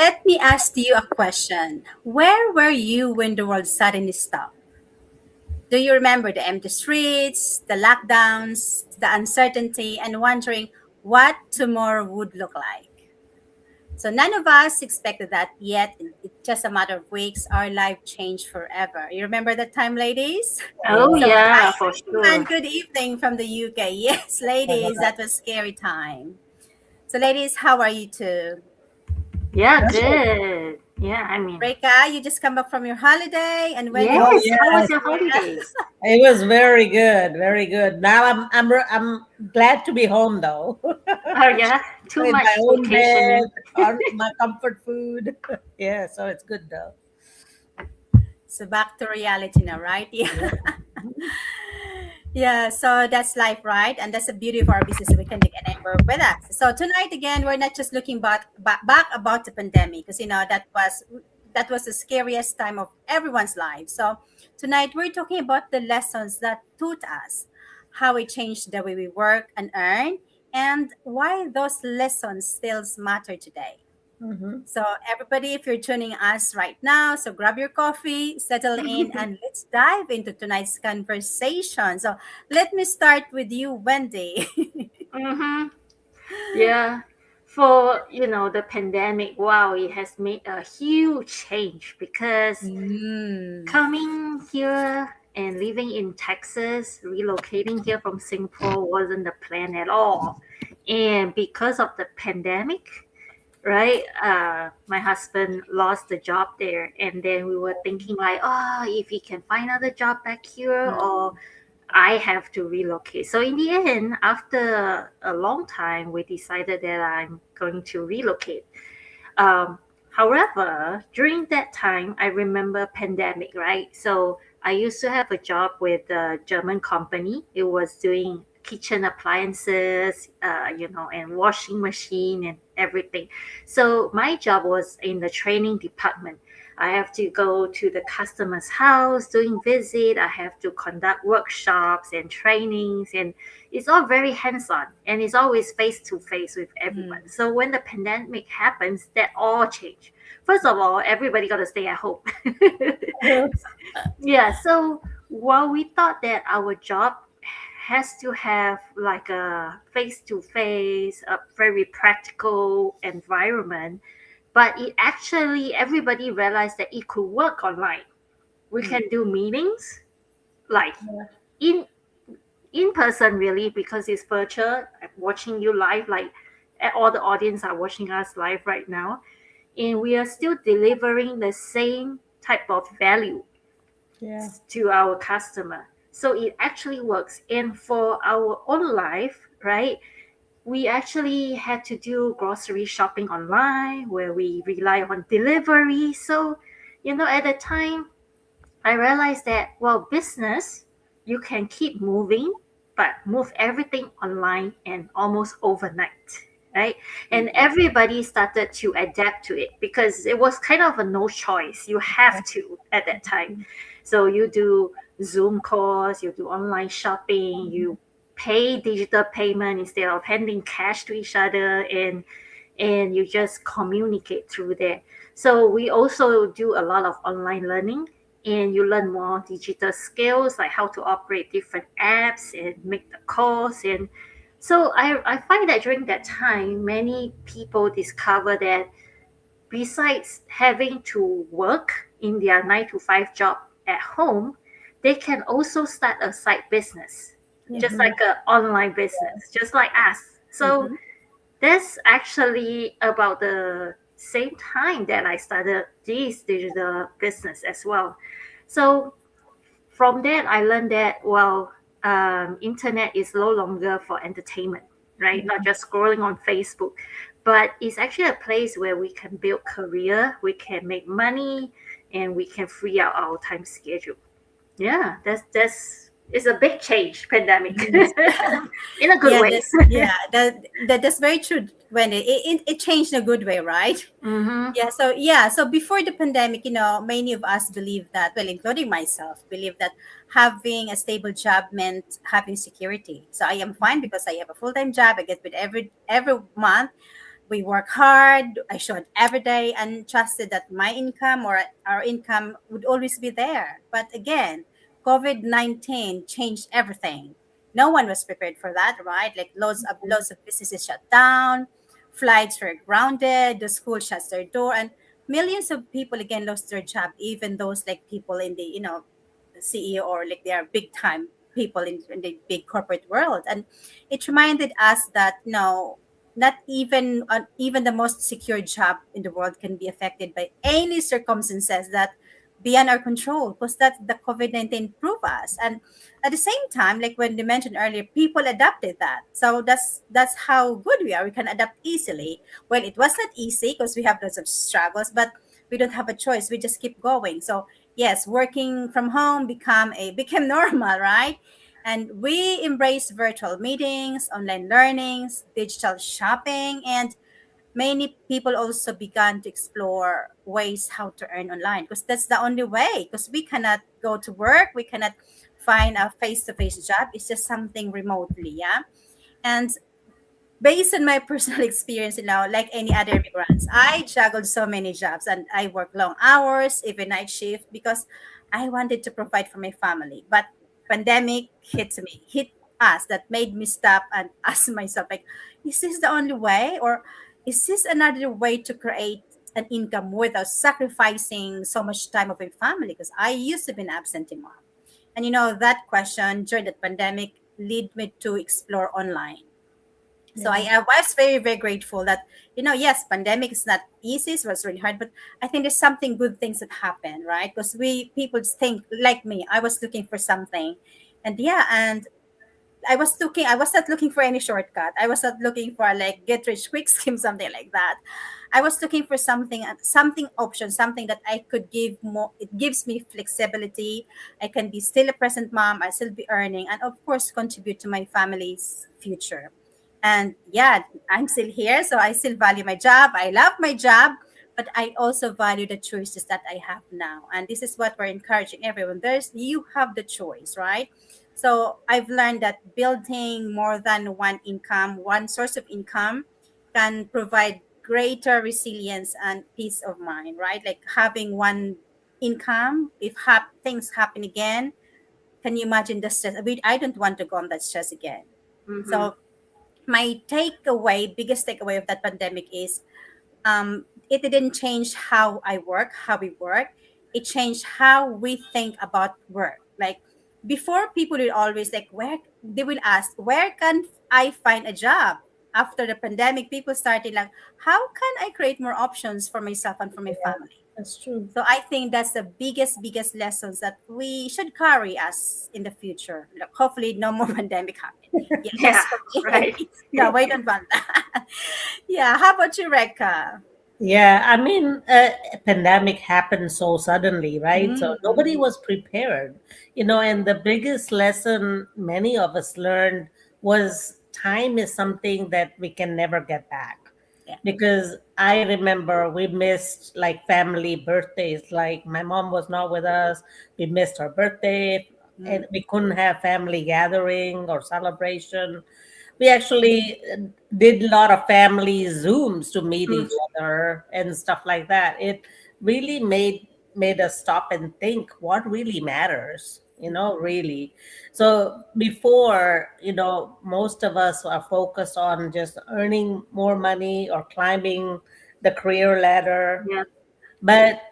let me ask you a question. Where were you when the world suddenly stopped? Do you remember the empty streets, the lockdowns, the uncertainty, and wondering what tomorrow would look like? So none of us expected that yet. In just a matter of weeks, our life changed forever. You remember that time, ladies? Oh So Yes. yeah, hi for everyone. sure. Good evening from the UK. Yes, ladies, that was scary time. So ladies, how are you too? Yeah, Good. good. Yeah, I mean, Reka, you just come back from your holiday, and Wendy, Oh, how yes. How was yes. your holidays? It was very good. Very good. Now I'm glad to be home though. Oh yeah, too In my much own bed, vacationing. on my comfort food. Yeah, so it's good though. so back to reality now, right? Yeah. Yeah. Mhm. Yeah, so that's life, right? And that's the beauty of our business. We can take anywhere with us. So tonight again, we're not just looking back about the pandemic, because that was the scariest time of everyone's life. So tonight we're talking about the lessons that taught us, how it changed the way we work and earn, and why those lessons still matter today. Mhm. So, everybody, if you're tuning us right now, so grab your coffee, settle in, and let's dive into tonight's conversation. So, let me start with you, Wendy. Mm-hmm. Yeah. For the pandemic, wow, it has made a huge change because Mm. coming here and living in Texas, relocating here from Singapore wasn't the plan at all. And because of the pandemic, right, my husband lost the job there. And then we were thinking, like, oh, if he can find another job back here, or Mm. I have to relocate. So in the end, after a long time, we decided that I'm going to relocate. Um, However, during that time, I remember pandemic, right? So I used to have a job with a German company. It was doing kitchen appliances, and washing machine and everything. So my job was in the training department. I have to go to the customer's house, doing visit. I have to conduct workshops and trainings, and it's all very hands-on, and it's always face to face with everyone. Mm. So when the pandemic happens, that all changed. First of all, everybody got to stay at home. Yeah, so while we thought that our job has to have like a face to face, a very practical environment, but it actually everybody realized that it could work online. We Mm. can do meetings like Yeah. in in person, really, because it's virtual. I'm watching you live, like all the audience are watching us live right now, and we are still delivering the same type of value Yeah. to our customer. So it actually works. And for our own life, right, we actually had to do grocery shopping online where we rely on delivery. So, at the time, I realized that, well, business, you can keep moving, but move everything online and almost overnight, right? And Mm. everybody started to adapt to it because it was kind of a no choice. You have to at that time. So you do Zoom calls, you do online shopping, Mhm. you pay digital payment instead of handing cash to each other, and you just communicate through there. So we also do a lot of online learning, and you learn more digital skills like how to operate different apps and make the calls. And so I find that during that time, many people discover that besides having to work in their 9 to 5 job at home, they can also start a side business, just Yes. like Mhm. an online business, just like us. So Mm-hmm. that's actually about the same time that I started this digital business as well. So from that, I learned that, well, internet is no longer for entertainment, right? Not just scrolling on Facebook, but it's actually a place where we can build career, we can make money, and we can free out our time schedule. Yeah, that's it's a big change, pandemic, Yes. in a good Yeah, way. that's very true, Wendy. It changed in a good way, right? Mm-hmm. So before the pandemic, many of us believe that, well, including myself, believe that having a stable job meant having security. So I am fine because I have a full-time job. I get paid every month. We work hard. I showed every day and trusted that my income or our income would always be there. But again, COVID-19 changed everything. No one was prepared for that, right? Like loads of businesses shut down, flights were grounded, the school shuts their door, and millions of people again lost their job, even those like people in the CEO or like they are big time people in the big corporate world. And it reminded us that no, not even the most secure job in the world can be affected by any circumstances that beyond our control, because that's the COVID-19 prove us. And at the same time, like when you mentioned earlier, people adapted that. So that's how good we are. We can adapt easily. Well, it was not easy because we have lots of struggles, but we don't have a choice. We just keep going. So yes, working from home became normal, right? And we embrace virtual meetings, online learnings, digital shopping, and many people also began to explore ways how to earn online because that's the only way, because we cannot go to work, we cannot find a face-to-face job. It's just something remotely, yeah. And based on my personal experience, like any other immigrants, I juggled so many jobs and I worked long hours, even night shift, because I wanted to provide for my family. But pandemic hit us, that made me stop and ask myself, like, is this the only way, or is this another way to create an income without sacrificing so much time of my family? Because I used to be an absentee mom, and that question during the pandemic led me to explore online. So Yeah. I was very, very grateful that, yes, pandemic is not easy, so it was really hard, but I think there's something good things that happen, right? Because people think like me, I was looking for something. And yeah, and I was not looking for any shortcut. I was not looking for like get rich quick scheme, something like that. I was looking for something option, something that I could give more. It gives me flexibility. I can be still a present mom. I still be earning, and of course contribute to my family's future. And yeah, I'm still here, so I still value my job. I love my job, but I also value the choices that I have now. And this is what we're encouraging everyone. You have the choice, right? So I've learned that building more than one source of income can provide greater resilience and peace of mind, right? Like having one income, if things happen again, can you imagine the stress? I don't want to go on that stress again. Mm-hmm. So my biggest takeaway of that pandemic is it didn't change how I work, how we work. It changed how we think about work. Like before, people will always like, where they will ask, where can I find a job? After the pandemic, people started like, how can I create more options for myself and for my Yeah, family? that's true. So I think that's the biggest lessons that we should carry us in the future. Like, hopefully, no more pandemic happen. Yeah, Yeah, that's for me. right. No, wait on that. Yeah, how about you, Rekha? Yeah, I mean, pandemic happened so suddenly, right? So nobody Mm-hmm. was prepared, and the biggest lesson many of us learned was time is something that we can never get back. Yeah. Because I remember we missed like family birthdays, like my mom was not with us, we missed her birthday, and we couldn't have family gathering or celebration. We actually did a lot of family zooms to meet Mm, each other and stuff like that. It really made us stop and think what really matters, really. So before, most of us are focused on just earning more money or climbing the career ladder. yeah. But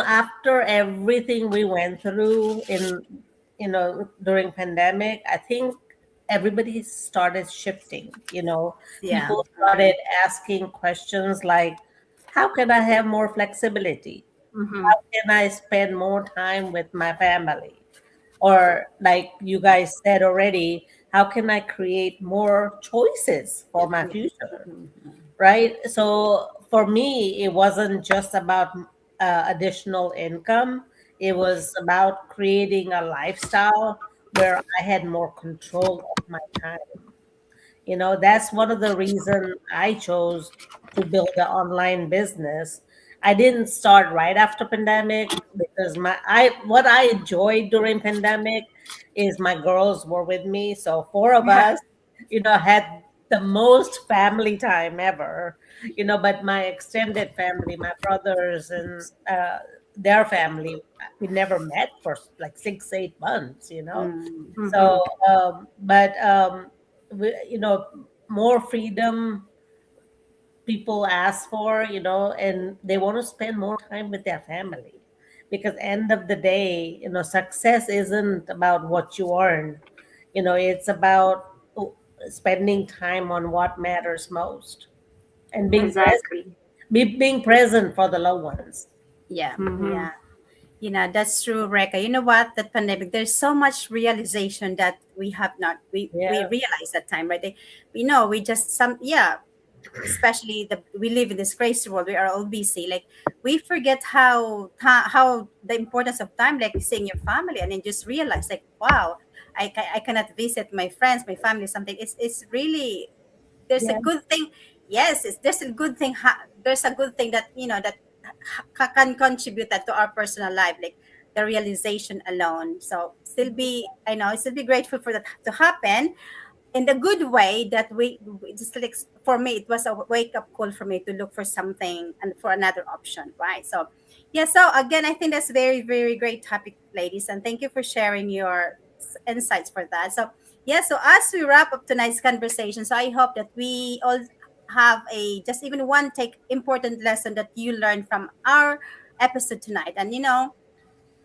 after everything we went through during pandemic, I think everybody started shifting. Yeah. People started asking questions like, how can I have more flexibility? Mm-hmm. How can I spend more time with my family? Or like you guys said already, how can I create more choices for my Yeah. future? Mhm. Right? So for me, it wasn't just about additional income. It was about creating a lifestyle where I had more control of my time. That's one of the reasons I chose to build an online business. I didn't start right after pandemic because what I enjoyed during pandemic is my girls were with me. So four of Yeah. us, had the most family time ever, but my extended family, my brothers and their family, we never met for like 6 8 months. Mm. Mm-hmm. So but more freedom people ask for, and they want to spend more time with their family, because end of the day, success isn't about what you earn. It's about spending time on what matters most, and Exactly. being present for the loved ones. Yeah, Mm-hmm. yeah. That's true, Reka. You know what? That pandemic, there's so much realization that we have not we Yeah, realized that time, right? We know we just some yeah, especially we live in this crazy world. We are all busy. Like we forget how the importance of time, like seeing your family, and then just realize like, wow, I cannot visit my friends, my family, something. It's really there's a yeah, good thing. Yes, there's a good thing. There's a good thing that that can contribute that to our personal life, like the realization alone. So still be, I know, still be grateful for that to happen in the good way that we just like for me it was a wake up call for me to look for something and for another option, right? So yeah, so again I think that's very very great topic, ladies, and thank you for sharing your insights for that. So yeah, so as we wrap up tonight's conversation, so I hope that we all have a just even one take important lesson that you learned from our episode tonight. And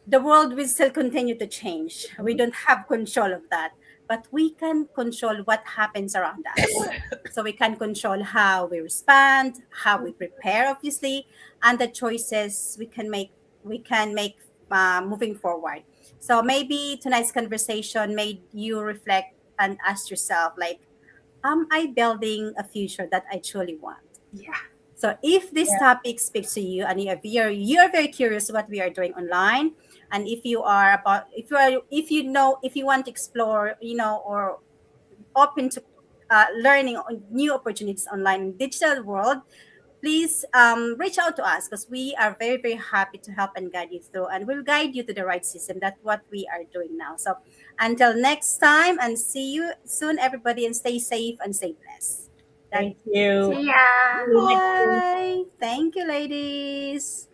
the world will still continue to change. We don't have control of that, but we can control what happens around us. So we can control how we respond, how we prepare, obviously, and the choices we can make moving forward. So maybe tonight's conversation made you reflect and ask yourself, like, am I building a future that I truly want? Yeah. So if this yeah. topic speaks to you and you're very curious what we are doing online, and if you want to explore, or open to learning on new opportunities online in digital world, please reach out to us because we are very very happy to help and guide you through, and we'll guide you to the right system. That's what we are doing now. So until next time, and see you soon, everybody, and stay safe and stay blessed. That Thank you. See ya. See you next week. Bye. Thank you, ladies.